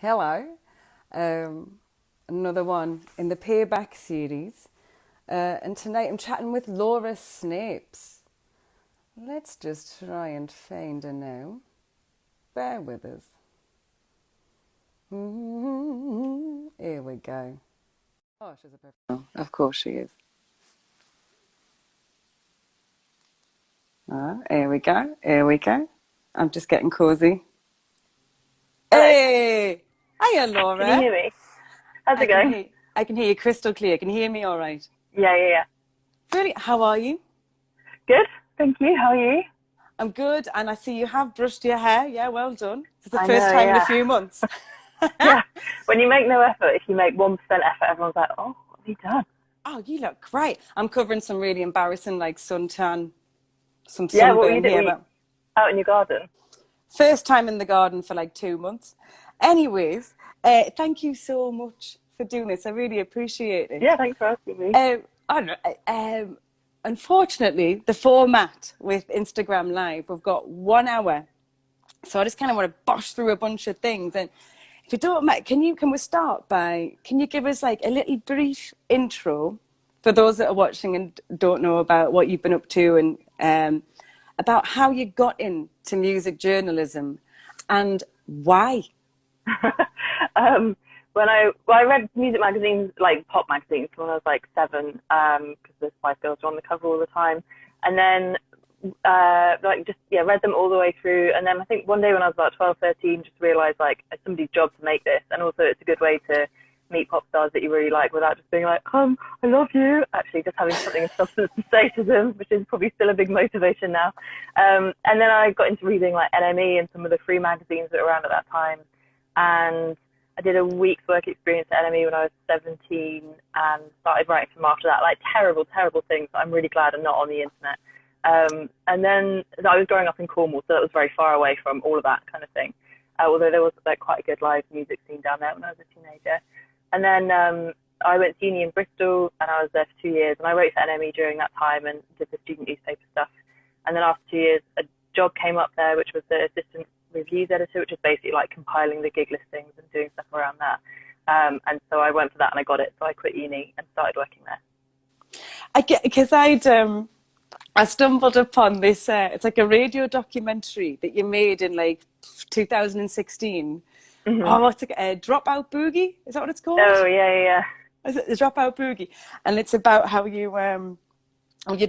Hello. Another one in the Payback series. And tonight I'm chatting with Laura Snapes. Let's just try and find her now. Bear with us. Here we go. Oh, she's a professional. Of course she is. Here we go. Here we go. I'm just getting cozy. Hello. Hey! Hiya, Can you Laura. hear me? How's I it can going? hear I can hear you crystal clear. Can you hear me all right? Yeah. Brilliant. How are you? Good. Thank you. How are you? I'm good, and I see you have brushed your hair. Yeah, well done. It's the I first know, time in a yeah. few months. Yeah. When you make no effort, if you make 1% effort, everyone's like, oh, what have you done? Oh, you look great. I'm covering some really embarrassing, like suntan, some Yeah, what were you sunburn doing? here, Were you but out in your garden? first time in the garden for like 2 months. Anyways, thank you so much for doing this. I really appreciate it. Yeah, thanks for asking me. I don't know, unfortunately, the format with Instagram Live, we've got 1 hour. So I just kind of want to bosh through a bunch of things. And if you don't mind, can we start by, can you give us like a little brief intro for those that are watching and don't know about what you've been up to, and about how you got into music journalism and why? um, I read music magazines, like pop magazines, when I was like 7, because the Spice Girls were on the cover all the time, and then read them all the way through. And then I think one day when I was about 12, 13, just realized like it's somebody's job to make this, and also it's a good way to meet pop stars that you really like without just being like, I love you. Actually, just having something of substance to say to them, which is probably still a big motivation now. And then I got into reading like NME and some of the free magazines that were around at that time, and I did a week's work experience at NME when I was 17 and started writing for them after that. Like terrible, terrible things that I'm really glad are not on the internet. And then I was growing up in Cornwall, so that was very far away from all of that kind of thing. Although there was like quite a good live music scene down there when I was a teenager. And then I went to uni in Bristol, and I was there for 2 years. And I wrote for NME during that time and did the student newspaper stuff. And then after 2 years, a job came up there, which was the assistant reviews editor, which is basically like compiling the gig listings and doing stuff around that. And so I went for that and I got it. So I quit uni and started working there. I get, because I stumbled upon this, it's like a radio documentary that you made in like 2016. Mm-hmm. Oh, what's it? Dropout Boogie? Is that what it's called? Oh, yeah. Is it the Dropout Boogie? And it's about how you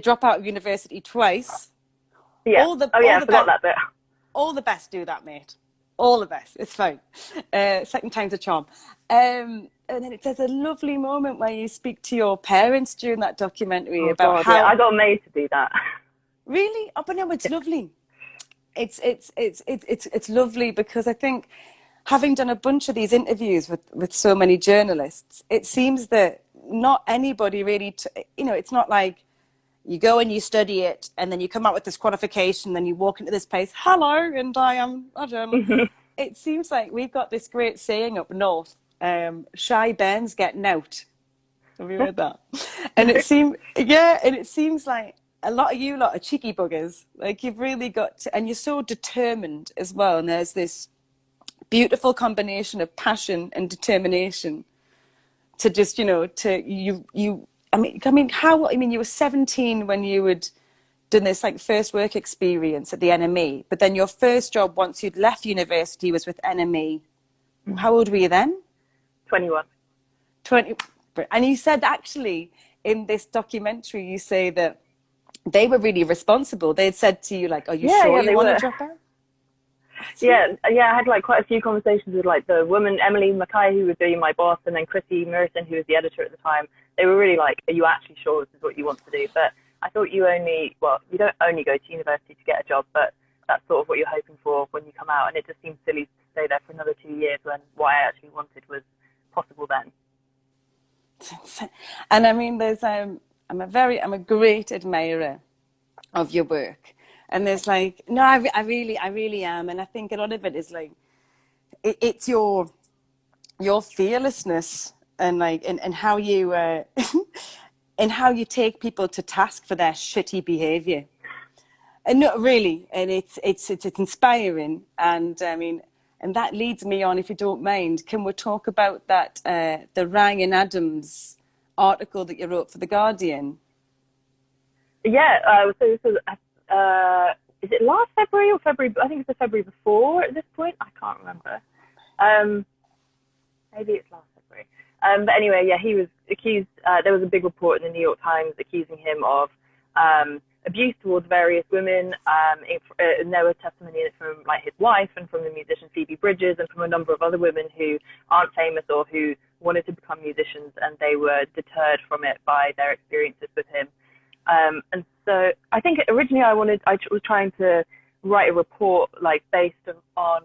drop out of university twice. Yeah. All the Oh, all yeah, I the forgot best that bit. all the best do that, mate. All the best. It's fine. Second time's a charm. And then it says a lovely moment where you speak to your parents during that documentary Oh, about God, yeah. how I got made to do that. really. Oh, but no, it's lovely. It's lovely because I think, having done a bunch of these interviews with so many journalists, it seems that not anybody really, it's not like you go and you study it and then you come out with this qualification, then you walk into this place, hello, and I am a journalist. It seems like we've got this great saying up north, shy Bens get out. Have you heard that? And it seems like a lot of you lot are cheeky buggers. Like you've really got to, and you're so determined as well. And there's this beautiful combination of passion and determination to just, you were 17 when you had done this like first work experience at the NME, but then your first job once you'd left university was with NME. How old were you then? 21. 20. And you said actually in this documentary, you say that they were really responsible. They had said to you like, are you sure Yeah, you they want to were. drop out? Yeah, I had like quite a few conversations with like the woman, Emily Mackay, who was being my boss, and then Chrissy Murison, who was the editor at the time. They were really like, are you actually sure this is what you want to do? But I thought you don't only go to university to get a job, but that's sort of what you're hoping for when you come out. And it just seems silly to stay there for another 2 years when what I actually wanted was possible then. And I mean, I'm a great admirer of your work. And there's like, no, I really am. And I think a lot of it is like, it's your fearlessness and like, and how you, and how you take people to task for their shitty behavior. And not really. And it's inspiring. And I mean, And that leads me on, if you don't mind, can we talk about that, the Ryan Adams article that you wrote for The Guardian? Yeah, so this was, is it last February or February? I think it's the February before at this point. I can't remember. Maybe it's last February. But anyway, yeah, he was accused. There was a big report in the New York Times accusing him of abuse towards various women. And there was testimony from like his wife and from the musician Phoebe Bridgers and from a number of other women who aren't famous or who wanted to become musicians, and they were deterred from it by their experiences with him. And so I think originally I was trying to write a report like based on,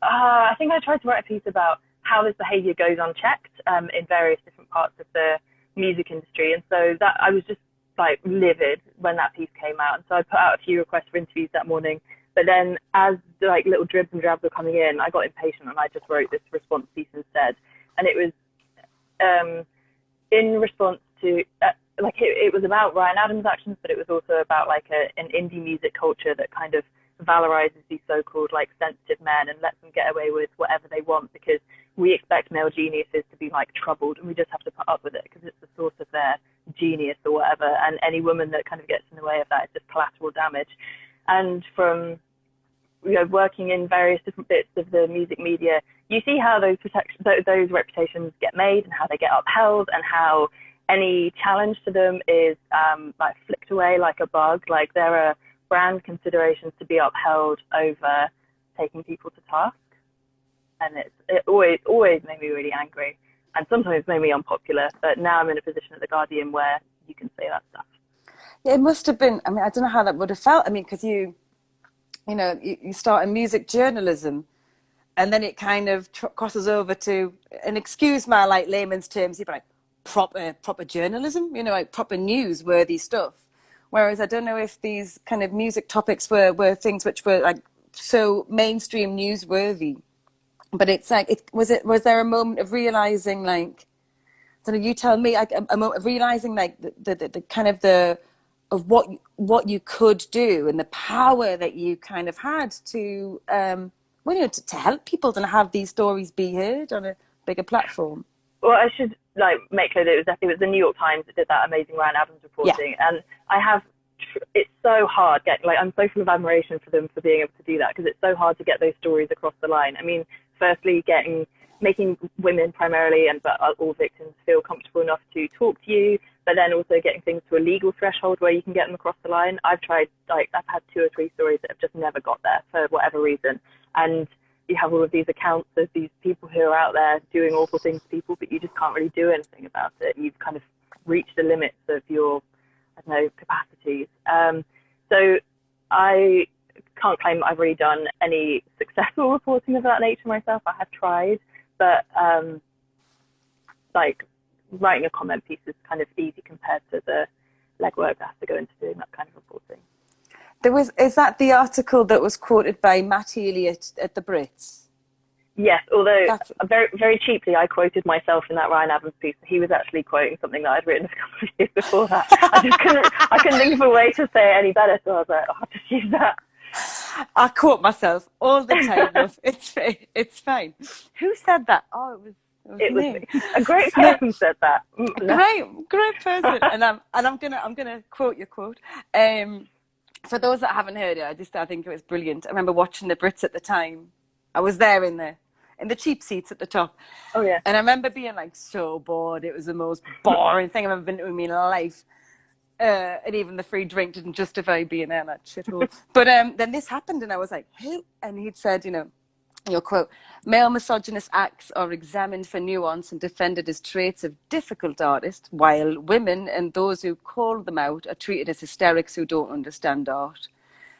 I think I tried to write a piece about how this behavior goes unchecked in various different parts of the music industry. And so that I was just like livid when that piece came out. And so I put out a few requests for interviews that morning. But then as like little dribs and drabs were coming in, I got impatient and I just wrote this response piece instead. And it was in response to it was about Ryan Adams' actions, but it was also about like an indie music culture that kind of valorizes these so-called like sensitive men and lets them get away with whatever they want because we expect male geniuses to be like troubled, and we just have to put up with it because it's the source of their genius or whatever. And any woman that kind of gets in the way of that is just collateral damage. And from working in various different bits of the music media, you see how those reputations get made and how they get upheld, and how any challenge to them is like flicked away like a bug. Like there are brand considerations to be upheld over taking people to task, and it always made me really angry, and sometimes made me unpopular. But now I'm in a position at The Guardian where you can say that stuff. Yeah, it must have been. I mean, I don't know how that would have felt. I mean, because you start in music journalism, and then it kind of crosses over to, and excuse my like layman's terms, you'd be like proper journalism, like proper newsworthy stuff. Whereas I don't know if these kind of music topics were things which were like so mainstream newsworthy. But it's like, was there a moment of realizing, like, I don't know, you tell me, like a moment of realizing like the kind of of what you could do and the power that you kind of had to to help people and have these stories be heard on a bigger platform? Well, I should like make clear that it was the New York Times that did that amazing Ryan Adams reporting, yeah. And it's so hard I'm so full of admiration for them for being able to do that, because it's so hard to get those stories across the line. I mean, firstly, making women primarily but all victims feel comfortable enough to talk to you, but then also getting things to a legal threshold where you can get them across the line. I've tried, I've had 2 or 3 stories that have just never got there for whatever reason. And you have all of these accounts of these people who are out there doing awful things to people, but you just can't really do anything about it. You've kind of reached the limits of your, capacities. So I can't claim that I've really done any successful reporting of that nature myself. I have tried, but writing a comment piece is kind of easy compared to the legwork that has to go into doing that kind of reporting. Is that the article that was quoted by Matt Healy at the Brits? Yes, although very, very cheaply I quoted myself in that Ryan Adams piece. He was actually quoting something that I'd written a couple of years before that. I couldn't think of a way to say it any better, so I was like, I'll just use that. I quote myself all the time. It's fine. Who said that? Oh, it was me. A great person said that. Great person. And I'm gonna quote your quote. For those that haven't heard it, I think it was brilliant. I remember watching the Brits at the time. I was there in the cheap seats at the top. Oh yeah. And I remember being like so bored. It was the most boring thing I've ever been to in my life. And even the free drink didn't justify being there in that shithole. But then this happened, and I was like, who? And he'd said, your quote, male misogynist acts are examined for nuance and defended as traits of difficult artists, while women and those who call them out are treated as hysterics who don't understand art.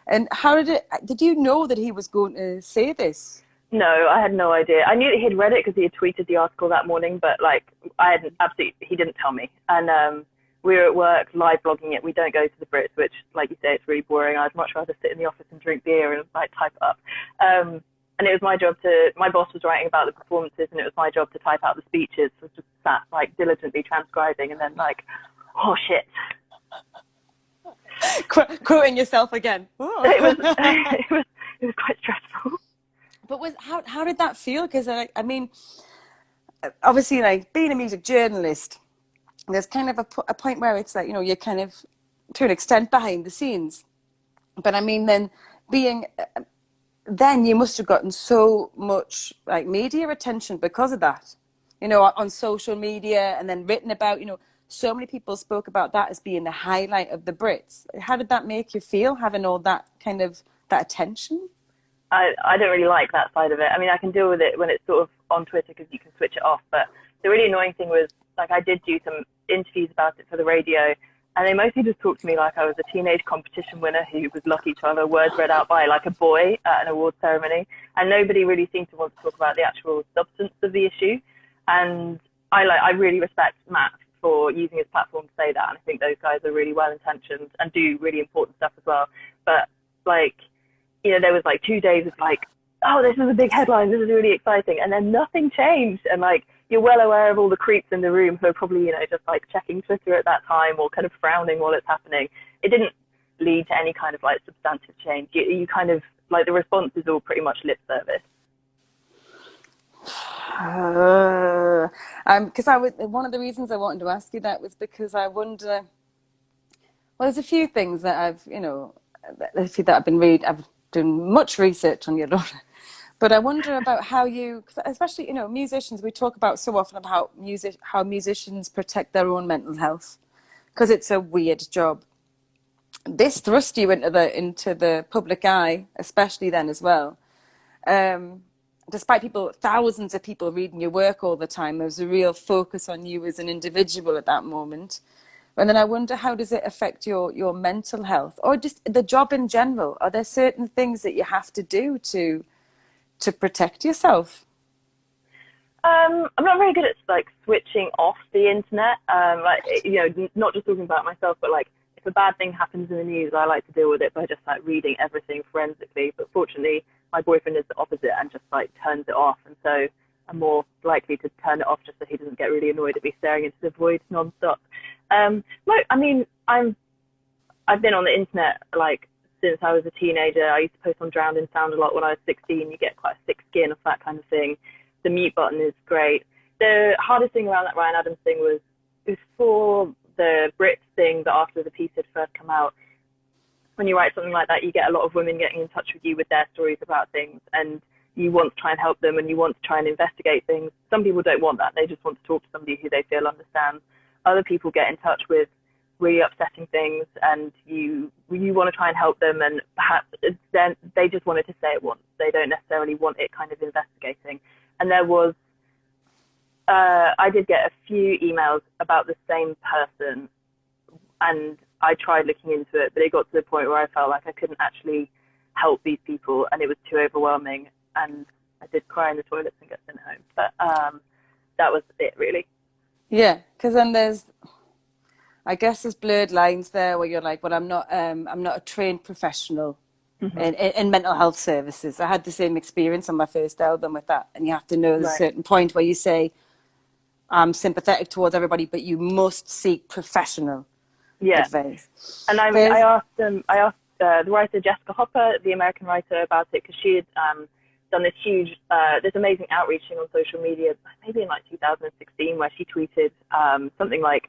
And how did you know that he was going to say this? No, I had no idea. I knew that he'd read it because he had tweeted the article that morning, but he didn't tell me. And we were at work live blogging it. We don't go to the Brits, which, like you say, it's really boring. I'd much rather sit in the office and drink beer and type it up. And it was my job my boss was writing about the performances, and it was my job to type out the speeches. So I just sat diligently transcribing, and then oh shit. Quoting yourself again. It it was quite stressful. But how did that feel? Because I mean, obviously, like being a music journalist, there's kind of a point where it's like, you know, you're kind of to an extent behind the scenes. But I mean, then you must have gotten so much like media attention because of that, you know, on social media, and then written about, you know, so many people spoke about that as being the highlight of the Brits. How did that make you feel, having all that kind of that attention? I don't really like that side of it. I mean, I can deal with it when it's sort of on Twitter because you can switch it off. But the really annoying thing was, like, I did do some interviews about it for the radio, and they mostly just talked to me like I was a teenage competition winner who was lucky to have her words read out by like a boy at an award ceremony. And nobody really seemed to want to talk about the actual substance of the issue. And I really respect Matt for using his platform to say that. And I think those guys are really well intentioned and do really important stuff as well. But like, you know, there was like 2 days of like, oh, this is a big headline, this is really exciting, and then nothing changed. And like, you're well aware of all the creeps in the room who are probably, you know, just like checking Twitter at that time or kind of frowning while it's happening. It didn't lead to any kind of like substantive change. You kind of like, the response is all pretty much lip service. Because one of the reasons I wanted to ask you that was because I wonder. Well, there's a few things that I've, you know, I've done much research on your daughter, but I wonder about how you, especially, you know, musicians, we talk about so often about how musicians protect their own mental health because it's a weird job. This thrust you into the public eye, especially then as well. Despite thousands of people reading your work all the time, there was a real focus on you as an individual at that moment. And then I wonder, how does it affect your mental health or just the job in general? Are there certain things that you have to do to protect yourself? I'm not very good at like switching off the internet. Like, you know, not just talking about myself, but like if a bad thing happens in the news, I like to deal with it by just like reading everything forensically. But fortunately, my boyfriend is the opposite and just like turns it off, and so I'm more likely to turn it off just so he doesn't get really annoyed at me staring into the void nonstop. No, I mean, I've been on the internet like since I was a teenager. I used to post on Drowned in Sound a lot when I was 16. You get quite a thick skin of that kind of thing. The mute button is great. The hardest thing around that Ryan Adams thing was before the Brits thing, that after the piece had first come out, when you write something like that, you get a lot of women getting in touch with you with their stories about things, and you want to try and help them and you want to try and investigate things. Some people don't want that. They just want to talk to somebody who they feel understands. Other people get in touch with really upsetting things, and you want to try and help them, and perhaps then they just wanted to say it once. They don't necessarily want it kind of investigating. And there was, I did get a few emails about the same person, and I tried looking into it, but it got to the point where I felt like I couldn't actually help these people, and it was too overwhelming, and I did cry in the toilets and get sent home. But that was it, really. Yeah, because then I guess there's blurred lines there where you're like, well, I'm not a trained professional in mental health services. I had the same experience on my first album with that, and you have to know there's a certain point where you say, I'm sympathetic towards everybody, but you must seek professional advice. And I asked the writer Jessica Hopper, the American writer, about it, because she had done this huge, this amazing outreaching on social media, maybe in like 2016, where she tweeted something like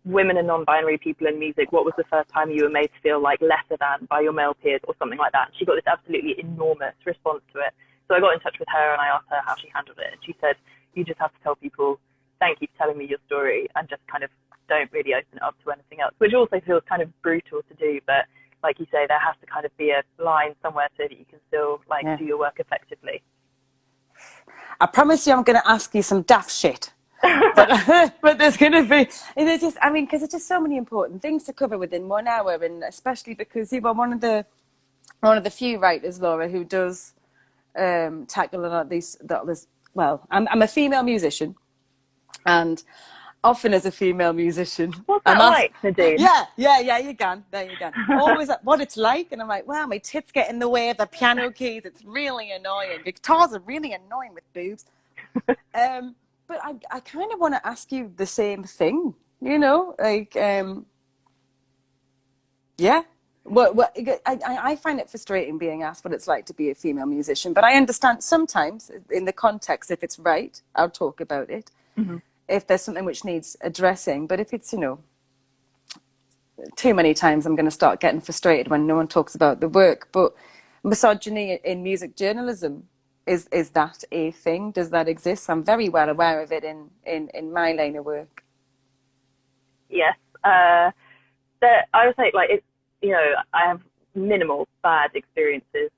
women and non-binary people in music, what was the first time you were made to feel like lesser than by your male peers, or something like that. And she got this absolutely enormous response to it. So I got in touch with her and I asked her how she handled it. And she said, you just have to tell people, thank you for telling me your story, and just kind of don't really open it up to anything else, which also feels kind of brutal to do. But like you say, there has to kind of be a line somewhere so that you can still do your work effectively. I promise you I'm going to ask you some daft shit. but there's going to be, because it's just so many important things to cover within 1 hour, and especially because you are one of the few writers, Laura, who does tackle a lot of these. Well, I'm a female musician, and often as a female musician, what's that like, Nadine? Yeah, you can. Always what it's like, and I'm like, wow, my tits get in the way of the piano keys. It's really annoying. Guitars are really annoying with boobs. But I kind of want to ask you the same thing, you know, like, yeah. I find it frustrating being asked what it's like to be a female musician, but I understand sometimes in the context, if it's right, I'll talk about it. Mm-hmm. If there's something which needs addressing, but if it's, too many times, I'm going to start getting frustrated when no one talks about the work. But misogyny in music journalism, is that a thing? Does that exist? I'm very well aware of it in my line of work. Yes. I would say, like, it's, I have minimal bad experiences.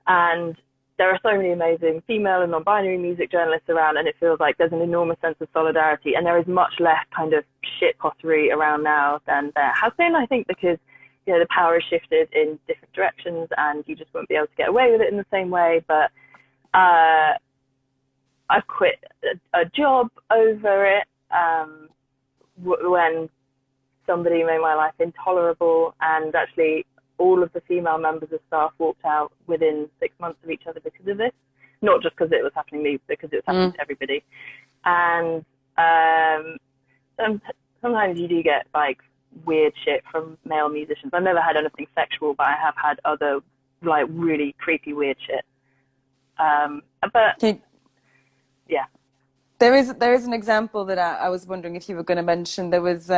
And there are so many amazing female and non-binary music journalists around, and it feels like there's an enormous sense of solidarity, and there is much less kind of shit pottery around now than there has been, I think, because, the power has shifted in different directions, and you just won't be able to get away with it in the same way. But I quit a job over it when somebody made my life intolerable, and actually all of the female members of staff walked out within 6 months of each other because of this. Not just because it was happening to me, because it was happening to everybody. And sometimes you do get, like, weird shit from male musicians. I've never had anything sexual, but I have had other, like, really creepy, weird shit. But, yeah. There is an example that I was wondering if you were going to mention. There was...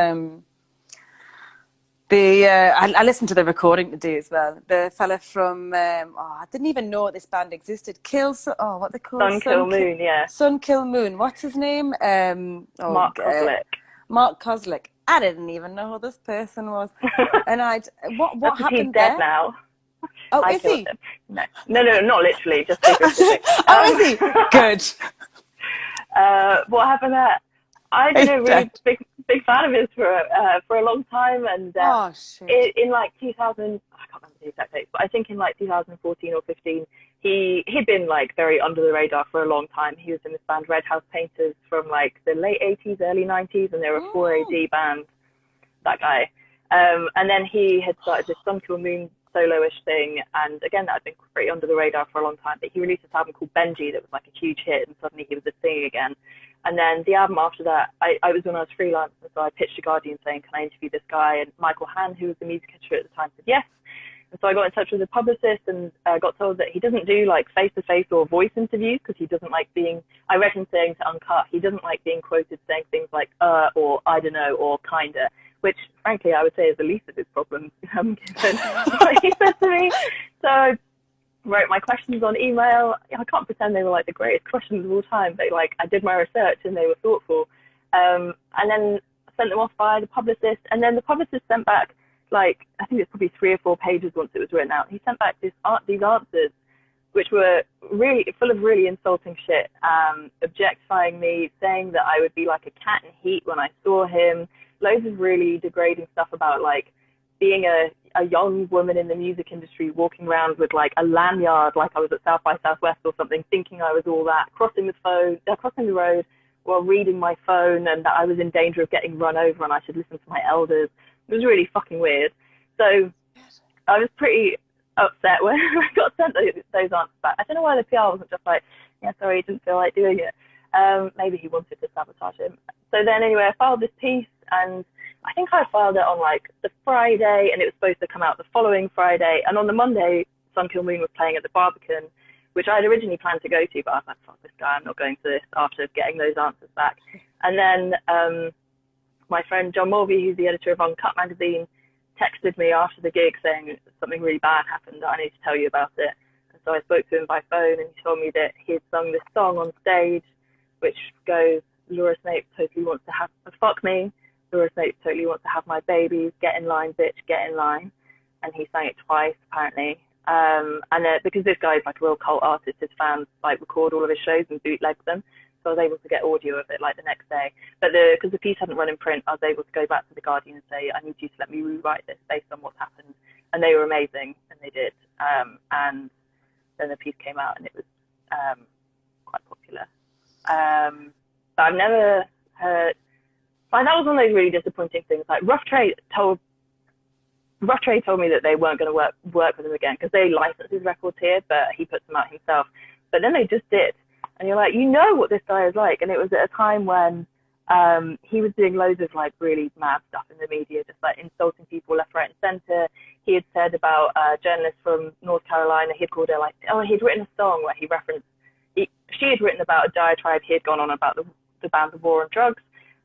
I listened to the recording today as well. The fella from I didn't even know this band existed. What they called? Sun Kill Moon, yeah. Sun Kill Moon. What's his name? Mark Kozlik. Mark Kozlik. I didn't even know who this person was. And what happened he's dead there? now. Oh, is he? Him. No, not literally. Just figuratively. Is he? Good. What happened there? I've been a really big fan of his for a long time, and in like 2000, I can't remember the exact date, but I think in like 2014 or 15, he'd been like very under the radar for a long time. He was in this band Red House Painters from like the late 80s, early 90s, and they were a 4AD band. That guy, and then he had started this Sun Kill Moon solo-ish thing, and again that had been pretty under the radar for a long time. But he released this album called Benji that was like a huge hit, and suddenly he was a thing again. And then the album after that, I was when I was freelance, and so I pitched to Guardian saying, can I interview this guy? And Michael Hann, who was the music editor at the time, said yes. And so I got in touch with the publicist and got told that he doesn't do like face-to-face or voice interviews because he doesn't like being, I read him saying to Uncut, he doesn't like being quoted saying things like, or I don't know, or kinda, which frankly I would say is the least of his problems, given what he said to me. So I wrote my questions on email. I can't pretend they were like the greatest questions of all time, but like I did my research and they were thoughtful. And then I sent them off by the publicist, and then the publicist sent back like, I think it's probably 3 or 4 pages once it was written out. He sent back these answers, which were really full of really insulting shit, objectifying me, saying that I would be like a cat in heat when I saw him, loads of really degrading stuff about like being a young woman in the music industry walking around with like a lanyard like I was at South by Southwest or something, thinking I was all that, crossing the road while reading my phone, and that I was in danger of getting run over and I should listen to my elders. It was really fucking weird. So I was pretty upset when I got sent those answers back. I don't know why the PR wasn't just like, yeah, sorry, he didn't feel like doing it. Maybe he wanted to sabotage him. So then anyway, I filed this piece, and I think I filed it on like the Friday, and it was supposed to come out the following Friday. And on the Monday, Sun Kill Moon was playing at the Barbican, which I had originally planned to go to, but I was like, fuck this guy, I'm not going to this after getting those answers back. And then my friend John Mulvey, who's the editor of Uncut magazine, texted me after the gig saying something really bad happened, that I need to tell you about it. And so I spoke to him by phone, and he told me that he had sung this song on stage, which goes, Laura Snape totally wants to fuck me. Laura Snape totally wants to have my babies. Get in line, bitch, get in line. And he sang it twice, apparently. And because this guy is like a real cult artist, his fans like record all of his shows and bootleg them. So I was able to get audio of it like the next day. But because the piece hadn't run in print, I was able to go back to the Guardian and say, I need you to let me rewrite this based on what's happened. And they were amazing, and they did. And then the piece came out, and it was quite popular. But I've never heard. Like, that was one of those really disappointing things. Like Rough Trade told me that they weren't going to work with him again because they licensed his records here, but he puts them out himself. But then they just did. And you're like, you know what this guy is like. And it was at a time when he was doing loads of like really mad stuff in the media, just like insulting people left, right, and center. He had said about a journalist from North Carolina, he'd called her like, oh, he'd written a song where he referenced, she had written about a diatribe he had gone on about the ban of war on drugs.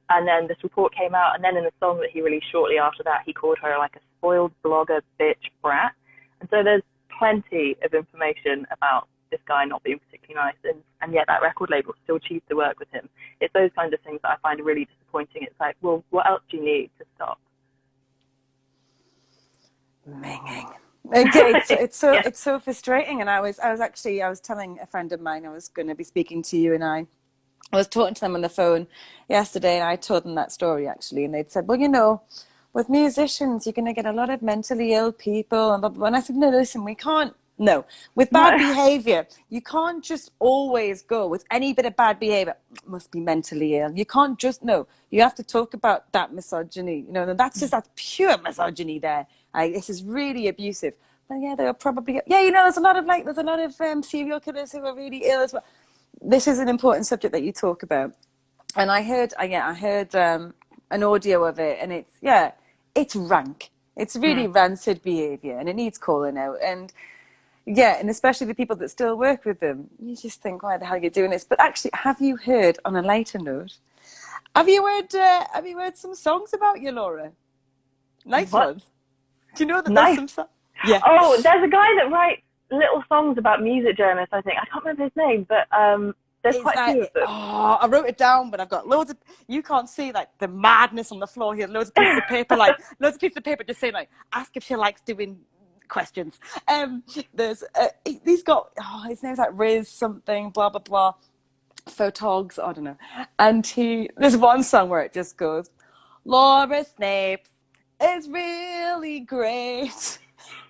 And then this report came out, and then in the song that he released shortly after that, he called her like a spoiled blogger bitch brat. And so there's plenty of information about this guy not being particularly nice, and yet that record label still choose to work with him. It's those kinds of things that I find really disappointing. It's like, well, what else do you need to stop? Minging. It's so Yeah. it's so frustrating. And I was telling a friend of mine I was going to be speaking to you, and I was talking to them on the phone yesterday, and I told them that story actually, and they'd said, well, you know, with musicians, you're going to get a lot of mentally ill people, and blah, blah, blah. And I said, no, listen, we can't. No, with bad behavior, you can't just always go with any bit of bad behavior. Must be mentally ill. You can't just, no. You have to talk about that misogyny. You know, that's pure misogyny there. This is really abusive. But yeah, there are probably, yeah, you know, there's a lot of serial killers who are really ill as well. This is an important subject that you talk about. And I heard an audio of it, and it's rank. It's really rancid behavior, and it needs calling out. And yeah, and especially the people that still work with them, you just think, why the hell are you doing this? But actually, have you heard, on a lighter note, have you heard some songs about you, Laura? Nice ones. Do you know that there's some songs? Yeah. Oh, there's a guy that writes little songs about music journalists, I think. I can't remember his name, but there's quite a few of them. Oh, I wrote it down, but I've got loads of, you can't see like the madness on the floor here, loads of pieces of paper, just saying like, ask if she likes doing questions. He's got, his name's like Riz something, blah, blah, blah, Photogs, I don't know. And there's one song where it just goes, Laura Snape is really great.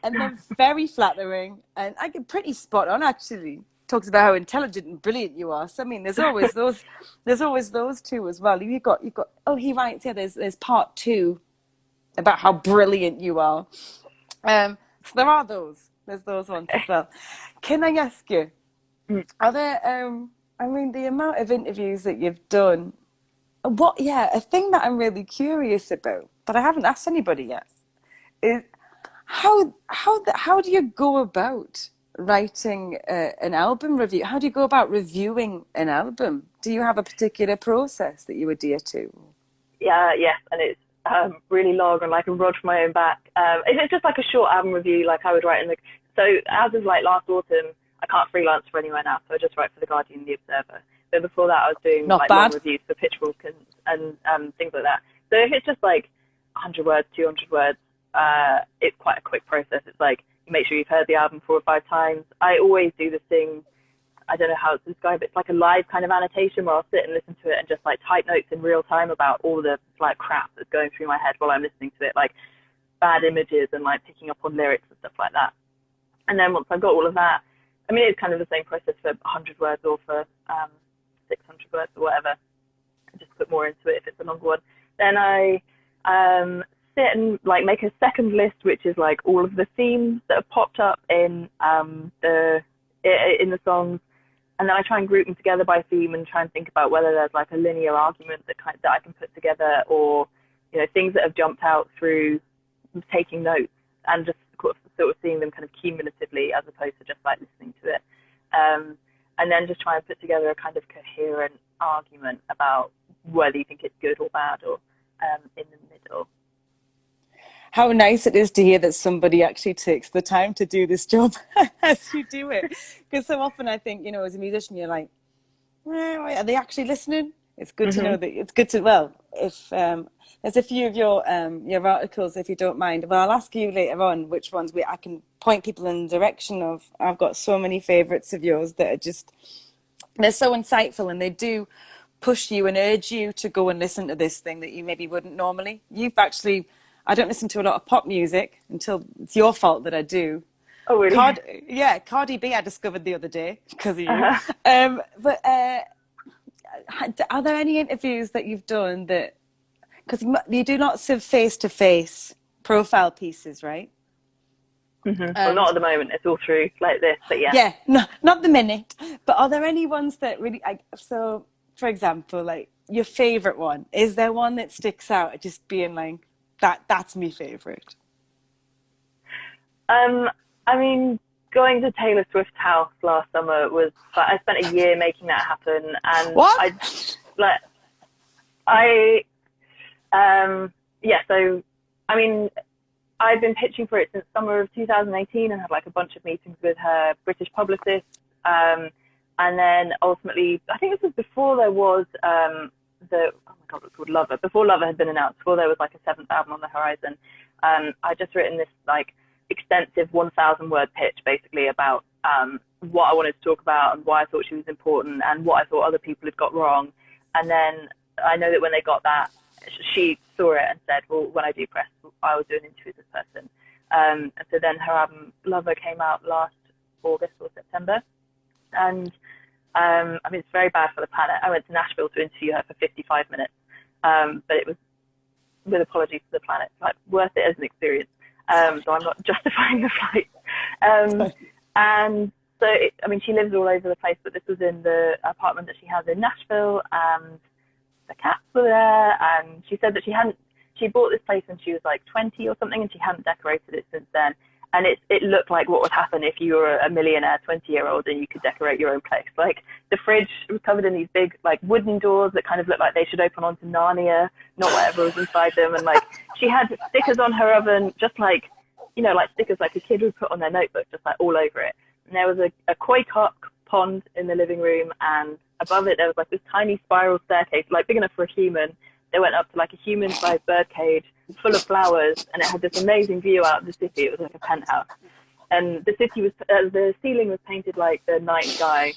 And then very flattering, and I get pretty spot on actually. Talks about how intelligent and brilliant you are. So I mean, there's always those two as well. You've got. Oh, he writes. Yeah, there's part 2 about how brilliant you are. So there are those. There's those ones as well. Can I ask you? Are there? I mean, the amount of interviews that you've done. A thing that I'm really curious about, but I haven't asked anybody yet, is how do you go about writing an album review? How do you go about reviewing an album? Do you have a particular process that you adhere to? Yes, and it's really long and like a rod from my own back. If it's just like a short album review, like I would write so as of like last autumn, I can't freelance for anywhere now, so I just write for The Guardian and The Observer. But before that, I was doing long reviews for Pitchfork and things like that. So if it's just like 100 words, 200 words, it's quite a quick process. It's like, you make sure you've heard the album 4 or 5 times. I always do this thing, I don't know how to describe it, it's like a live kind of annotation where I'll sit and listen to it and just like type notes in real time about all the like crap that's going through my head while I'm listening to it, like bad images and like picking up on lyrics and stuff like that. And then once I've got all of that, I mean, it's kind of the same process for 100 words or for 600 words or whatever. I just put more into it if it's a longer one. Then I sit and like make a second list, which is like all of the themes that have popped up in the songs, and then I try and group them together by theme and try and think about whether there's like a linear argument that I can put together, or you know, things that have jumped out through taking notes and just sort of seeing them kind of cumulatively as opposed to just like listening to it, and then just try and put together a kind of coherent argument about whether you think it's good or bad or in the middle. How nice it is to hear that somebody actually takes the time to do this job as you do it. Because so often I think, you know, as a musician, you're like, are they actually listening? It's good to know that it's good to, well, if there's a few of your articles, if you don't mind, well, I'll ask you later on which ones I can point people in the direction of. I've got so many favorites of yours that are just, they're so insightful, and they do push you and urge you to go and listen to this thing that you maybe wouldn't normally. I don't listen to a lot of pop music until it's your fault that I do. Oh, really? Cardi B I discovered the other day because of you. But are there any interviews that you've done that, because you do lots of face-to-face profile pieces, right? Well, not at the moment. It's all through like this, but yeah. Yeah, no, not the minute. But are there any ones that really, so for example, like your favorite one? Is there one that sticks out, just being like, that's my favorite? I mean, going to Taylor Swift's house last summer was, like, I spent a year making that happen, and What? like, I, yeah, so, I mean, I've been pitching for it since summer of 2018 and had like a bunch of meetings with her British publicist. And then ultimately, I think this was before there was oh my God, it's called Lover. Before Lover had been announced, before there was like a seventh album on the horizon. I just written this like extensive 1,000-word pitch basically about what I wanted to talk about and why I thought she was important and what I thought other people had got wrong. And then I know that when they got that, she saw it and said, well, when I do press, I will do an interview with this person. And so then her album Lover came out last August or September. And I mean, it's very bad for the planet. I went to Nashville to interview her for 55 minutes. But it was, with apologies to the planet, like worth it as an experience. So I'm not justifying the flight. And so, I mean, she lives all over the place, but this was in the apartment that she has in Nashville, and the cats were there, and she said that she bought this place when she was like 20 or something, and she hadn't decorated it since then. And it looked like what would happen if you were a millionaire 20-year-old and you could decorate your own place. Like, the fridge was covered in these big like wooden doors that kind of looked like they should open onto Narnia, not whatever was inside them. And like, she had stickers on her oven, just like, you know, like stickers like a kid would put on their notebook, just like all over it. And there was a koi carp pond in the living room, and above it there was like this tiny spiral staircase, like big enough for a human. They went up to like a human-sized bird cage full of flowers, and it had this amazing view out of the city. It was like a penthouse, and the city was the ceiling was painted like the night sky.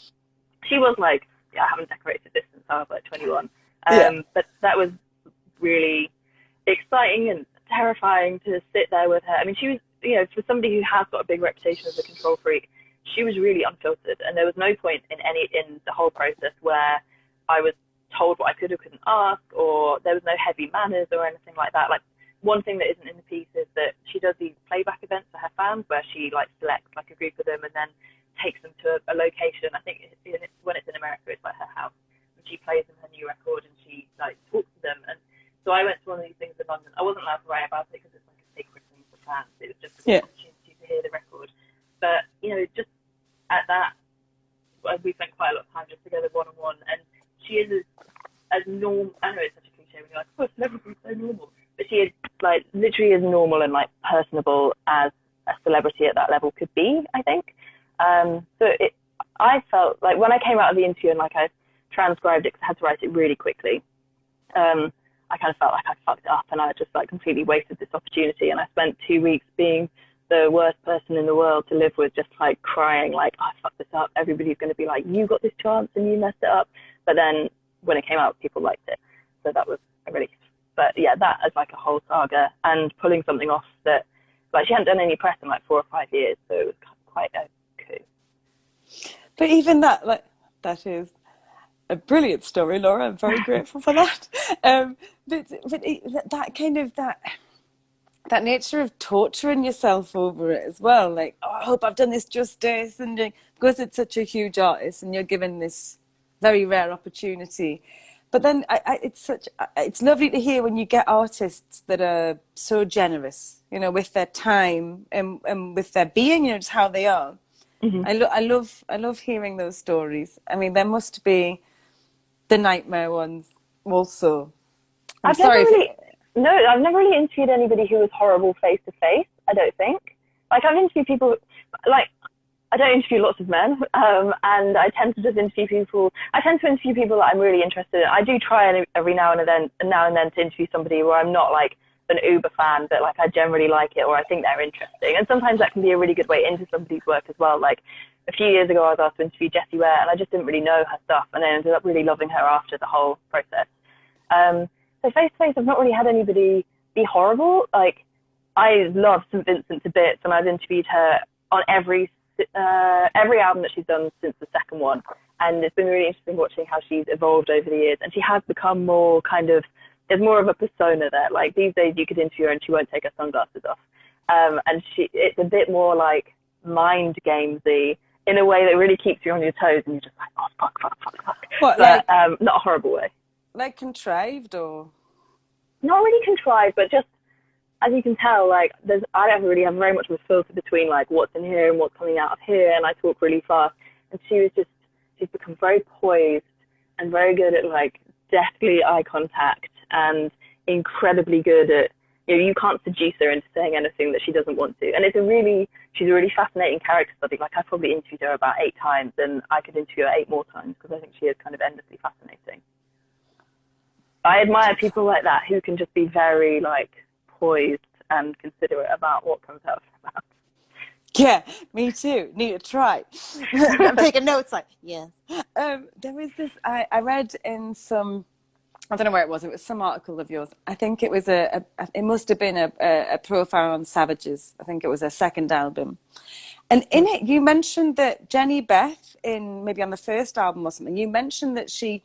She was like, yeah, I haven't decorated this since I was like 21. But that was really exciting and terrifying to sit there with her. I mean, she was, you know, for somebody who has got a big reputation as a control freak, she was really unfiltered, and there was no point in the whole process where I was told what I could or couldn't ask, or there was no heavy manners or anything like that. Like, one thing that isn't in the piece is that she does these playback events for her fans where she like selects like a group of them and then takes them to a location. I think when it's in America, it's like her house, and she plays them her new record and she like talks to them. And so I went to one of these things in London. I wasn't allowed to write about it because it's like a secret thing for fans. It was just an opportunity to hear the record. But, you know, just at that, we spent quite a lot of time just together one-on-one, and she is as normal. I know it's such a cliche when you're like, oh, celebrity is so normal, but she is like literally as normal and like personable as a celebrity at that level could be, I think. So I felt like when I came out of the interview and like I transcribed it because I had to write it really quickly, I kind of felt like I fucked it up and I just like completely wasted this opportunity. And I spent 2 weeks being the worst person in the world to live with, just like crying, like, oh, I fucked this up. Everybody's going to be like, you got this chance and you messed it up. But then when it came out, people liked it. So that was a relief. But yeah, that is like a whole saga, and pulling something off that, like, she hadn't done any press in like 4 or 5 years. So it was quite a coup. But even that, like, that is a brilliant story, Laura. I'm very grateful for that. But that kind of that nature of torturing yourself over it as well, like, oh, I hope I've done this justice, and because it's such a huge artist and you're given this very rare opportunity. But then it's lovely to hear when you get artists that are so generous, you know, with their time and with their being, you know, just how they are. Mm-hmm. I love hearing those stories. I mean, there must be the nightmare ones also. I've never really interviewed anybody who was horrible face to face, I don't think. Like, I've interviewed people, like, I don't interview lots of men, and I tend to just interview people. I tend to interview people that I'm really interested in. I do try every now and then to interview somebody where I'm not like an uber fan, but like I generally like it or I think they're interesting. And sometimes that can be a really good way into somebody's work as well. Like, a few years ago, I was asked to interview Jessie Ware, and I just didn't really know her stuff, and I ended up really loving her after the whole process. So face to face, I've not really had anybody be horrible. Like, I love St. Vincent to bits, and I've interviewed her on every album that she's done since the second one, and it's been really interesting watching how she's evolved over the years, and she has become more kind of, there's more of a persona there. Like, these days you could interview her and she won't take her sunglasses off, and it's a bit more like mind gamesy in a way that really keeps you on your toes, and you're just like, oh, fuck. What, but not a horrible way. like contrived or? Not really contrived, but just, as you can tell, like, I don't really have very much of a filter between, like, what's in here and what's coming out of here, and I talk really fast. And she's become very poised and very good at, like, deftly eye contact and incredibly good at, you can't seduce her into saying anything that she doesn't want to. And she's a really fascinating character study. Like, I probably interviewed her about 8 times, and I could interview her 8 more times because I think she is kind of endlessly fascinating. I admire people like that who can just be very, like, poised and considerate about what comes out of their mouth. Yeah, me too. Need to try. I'm taking notes. Like, yes. There was this. I read in some. I don't know where it was. It was some article of yours. I think it was it must have been a profile on Savages. I think it was a second album, and in it you mentioned that Jenny Beth, maybe on the first album or something, you mentioned that she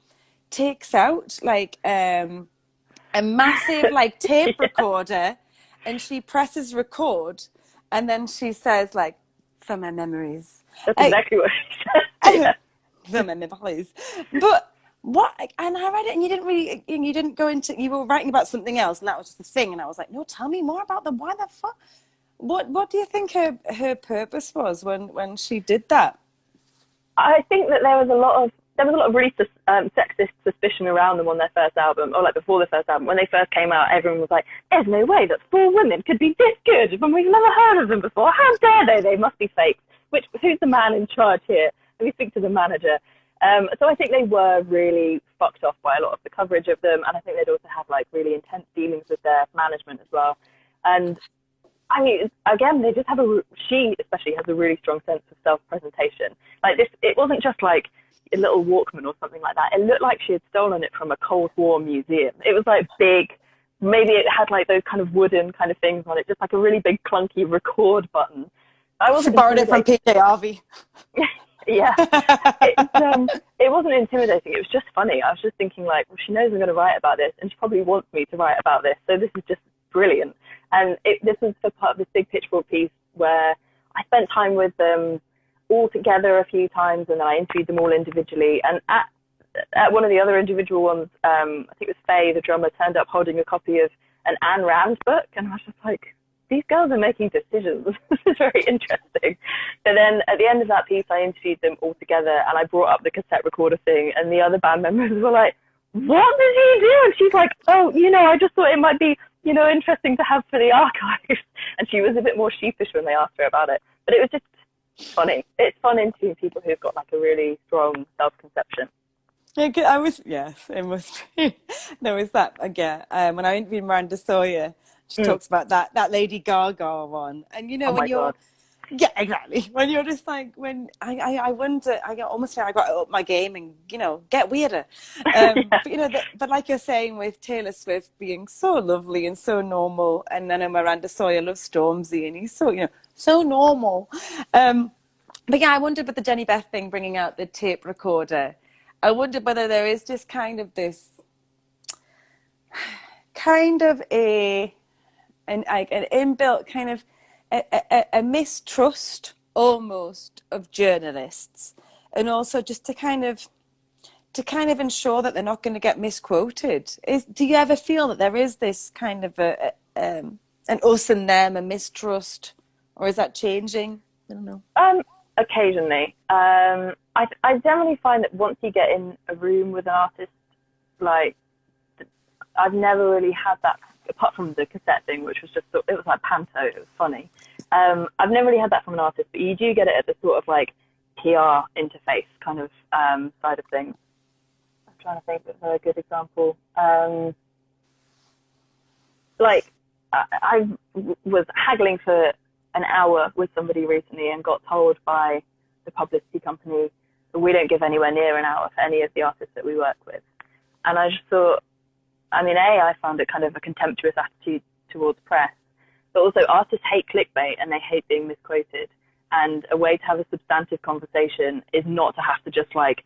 takes out like a massive like tape recorder, and she presses record, and then she says like, "For my memories." That's exactly what she said. For my memories, but. What? And I read it, and you didn't go into. You were writing about something else, and that was just the thing. And I was like, no, tell me more about them. Why the fuck? What do you think her purpose was when she did that? I think that there was a lot of really sexist suspicion around them on their first album, or like before the first album. When they first came out, everyone was like, "There's no way that 4 women could be this good when we've never heard of them before. How dare they? They must be faked." Who's the man in charge here? Let me speak to the manager. So I think they were really fucked off by a lot of the coverage of them, and I think they'd also had like really intense dealings with their management as well. And I mean, again, they just have she especially has a really strong sense of self-presentation. Like this, it wasn't just like a little Walkman or something like that. It looked like she had stolen it from a Cold War museum. It was like big, maybe it had like those kind of wooden kind of things on it, just like a really big clunky record button. She borrowed it from PJ Harvey. Yeah, it wasn't intimidating. It was just funny. I was just thinking, like, well, she knows I'm going to write about this, and she probably wants me to write about this. So this is just brilliant. And this was for part of this big Pitchfork piece where I spent time with them all together a few times, and then I interviewed them all individually. And at one of the other individual ones, I think it was Faye, the drummer, turned up holding a copy of an Ayn Rand book, and I was just like, these girls are making decisions. This is very interesting. But then at the end of that piece, I interviewed them all together, and I brought up the cassette recorder thing, and the other band members were like, what did he do? And she's like, oh, I just thought it might be, interesting to have for the archives. And she was a bit more sheepish when they asked her about it. But it was just funny. It's fun interviewing people who've got like a really strong self-conception. Yes, it must be. There was that, again, when I interviewed Miranda Sawyer, she talks about that Lady Gaga one. And, when you're... God. Yeah, exactly. When you're just like, when I wonder, I almost feel I got to up my game and, get weirder. Yeah. But like you're saying with Taylor Swift being so lovely and so normal, and then Miranda Sawyer loves Stormzy, and he's so, so normal. But yeah, I wondered with the Jenny Beth thing, bringing out the tape recorder, I wondered whether there is just kind of this, kind of an inbuilt kind of, a mistrust almost of journalists, and also just to kind of ensure that they're not going to get misquoted. Do you ever feel that there is this kind of an us and them, a mistrust, or is that changing? I don't know. Occasionally. I generally find that once you get in a room with an artist, like, I've never really had that, apart from the cassette thing, which was just, it was like panto, it was funny. I've never really had that from an artist, but you do get it at the sort of like PR interface kind of side of things. I'm trying to think of a good example. I was haggling for an hour with somebody recently and got told by the publicity company that we don't give anywhere near an hour for any of the artists that we work with. And I just thought, I found it kind of a contemptuous attitude towards press, but also artists hate clickbait and they hate being misquoted. And a way to have a substantive conversation is not to have to just flick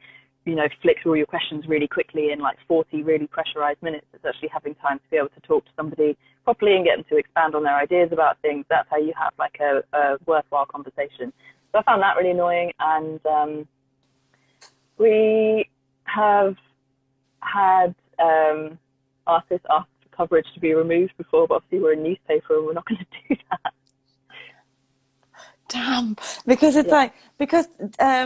through all your questions really quickly in like 40 really pressurized minutes. It's actually having time to be able to talk to somebody properly and get them to expand on their ideas about things. That's how you have like a worthwhile conversation. So I found that really annoying. And we have had artists asked for coverage to be removed before, but obviously we're a newspaper and we're not going to do that. Damn, because it's like, because I